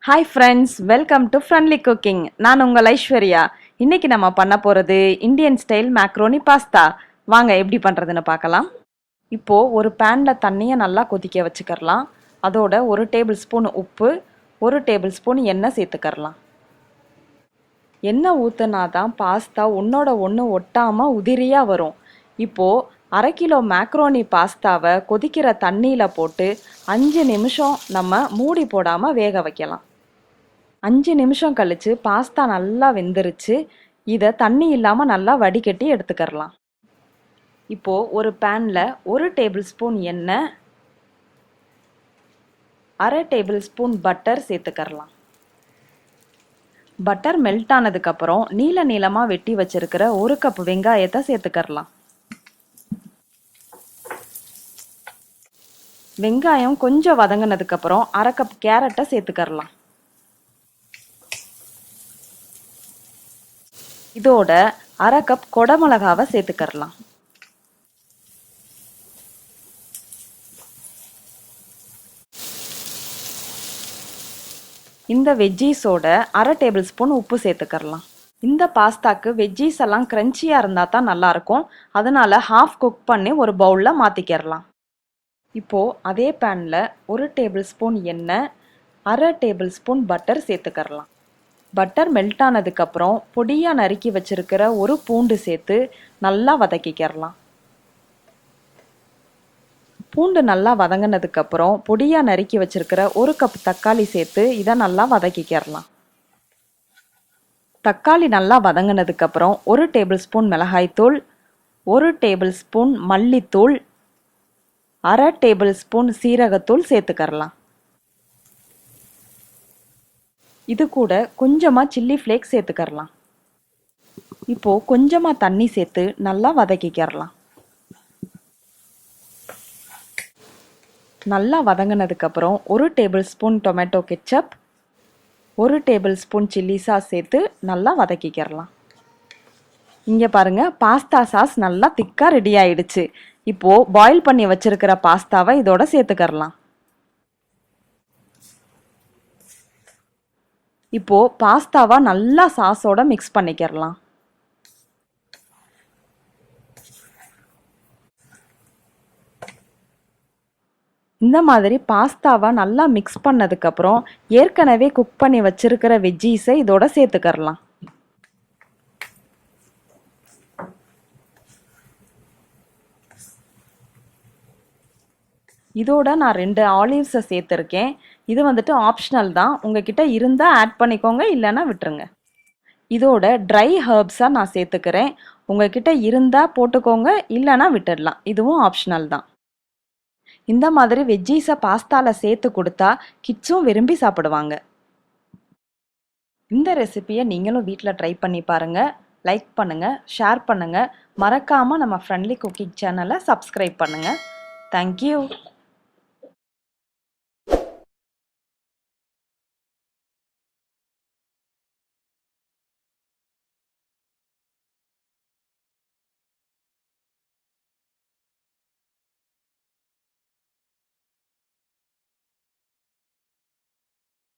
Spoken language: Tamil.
Hi friends, welcome to Friendly Cooking. நான் உங்கள் ஐஸ்வர்யா. இன்னைக்கு நம்ம பண்ண போறது இந்தியன் ஸ்டைல் மேக்ரோனி பாஸ்தா. வாங்க எப்படி பண்றதுன்னு பார்க்கலாம். இப்போ ஒரு பேன்ல தண்ணியை நல்லா கொதிக்க வச்சுக்கறலாம். அதோட 1 டேபிள் ஸ்பூன் உப்பு, 1 டேபிள் ஸ்பூன் எண்ணெய் சேர்த்துக்கறலாம். எண்ணெய் ஊத்துனாதான் பாஸ்தா ஒன்னோட ஒன்று ஒட்டாம உதிரியா வரும். இப்போ 1/2 கிலோ மேக்ரோனி பாஸ்தாவை கொதிக்கிற தண்ணியில போட்டு 5 நிமிஷம் நம்ம மூடி போடாம வேக வைக்கலாம். 5 நிமிஷம் கழிச்சு பாஸ்தா நல்லா வெந்துருச்சு. இதை தண்ணி இல்லாமல் நல்லா வடிகட்டி எடுத்துக்கறலாம். இப்போ ஒரு பேன்ல 1 டேபிள் ஸ்பூன் எண்ணெய், 1/2 டேபிள் ஸ்பூன் பட்டர் சேர்த்துக்கறலாம். பட்டர் மெல்ட் ஆனதுக்கப்புறம் நீளமாக வெட்டி வச்சிருக்கிற 1 கப் வெங்காயத்தை சேர்த்துக்கறலாம். வெங்காயம் கொஞ்சம் வதங்கினதுக்கப்புறம் 1/2 கப் கேரட்டை சேர்த்துக்கறலாம். இதோட 1/2 கப் கொடமிளகாவை சேர்த்துக்கறலாம். இந்த வெஜ்ஜீஸோட 1/2 டேபிள் ஸ்பூன் உப்பு சேர்த்துக்கறலாம். இந்த பாஸ்தாக்கு வெஜ்ஜீஸ் எல்லாம் கிரன்ச்சியாக இருந்தால் தான் நல்லாயிருக்கும். அதனால ஹாஃப் குக் பண்ணி ஒரு பவுலில் மாற்றிக்கிறலாம். இப்போது அதே பேனில் 1 டேபிள் ஸ்பூன் எண்ணெய், 1/2 டேபிள் ஸ்பூன் பட்டர் சேர்த்துக்கறலாம். பட்டர் மெல்ட் ஆனதுக்கப்புறம் பொடியாக நறுக்கி வச்சிருக்கிற ஒரு பூண்டு சேர்த்து நல்லா வதக்கிக்கிறலாம். பூண்டு நல்லா வதங்கினதுக்கப்புறம் பொடியாக நறுக்கி வச்சிருக்கிற 1 கப் தக்காளி சேர்த்து இதை நல்லா வதக்கிக்கிறலாம். தக்காளி நல்லா வதங்கினதுக்கப்புறம் 1 டேபிள் ஸ்பூன் மிளகாய்த்தூள், 1 டேபிள் ஸ்பூன் மல்லித்தூள், 1/2 டேபிள் ஸ்பூன் சீரகத்தூள் சேர்த்துக்கறலாம். இது கூட கொஞ்சமாக சில்லி ஃப்ளேக்ஸ் சேர்த்துக்கறலாம். இப்போது கொஞ்சமாக தண்ணி சேர்த்து நல்லா வதக்கிக்கிறலாம். நல்லா வதங்கினதுக்கப்புறம் 1 table spoon tomato ketchup, 1 table spoon chilli sauce சேர்த்து நல்லா வதக்கிக்கிறலாம். இங்கே பாருங்கள், பாஸ்தா சாஸ் நல்லா திக்காக ரெடி ஆயிடுச்சு. இப்போது பாயில் பண்ணி வச்சிருக்கிற பாஸ்தாவை இதோட சேர்த்துக்கறலாம். இப்போ பாஸ்தாவை நல்லா சாஸோட மிக்ஸ் பண்ணிக்கிறலாம். இந்த மாதிரி பாஸ்தாவை நல்லா மிக்ஸ் பண்ணதுக்கப்புறம் ஏற்கனவே குக் பண்ணி வச்சிருக்கிற வெஜ்ஜீஸை இதோட சேர்த்துக்கறலாம். இதோட நான் 2 ஆலிவ்ஸை சேர்த்துருக்கேன். இது வந்துட்டு ஆப்ஷனல் தான். உங்ககிட்ட இருந்தால் ஆட் பண்ணிக்கோங்க, இல்லைன்னா விட்டுருங்க. இதோட ட்ரை ஹர்ப்ஸாக நான் சேர்த்துக்கிறேன். உங்ககிட்ட இருந்தால் போட்டுக்கோங்க, இல்லைன்னா விட்டுடலாம். இதுவும் ஆப்ஷனல் தான். இந்த மாதிரி வெஜ்ஜீஸை பாஸ்தாவில் சேர்த்து கொடுத்தா கிட்ஸும் விரும்பி சாப்பிடுவாங்க. இந்த ரெசிபியை நீங்களும் வீட்டில் ட்ரை பண்ணி பாருங்கள். லைக் பண்ணுங்கள், ஷேர் பண்ணுங்கள். மறக்காமல் நம்ம ஃப்ரெண்ட்லி குக்கிங் சேனலை சப்ஸ்கிரைப் பண்ணுங்கள். தேங்க்யூ.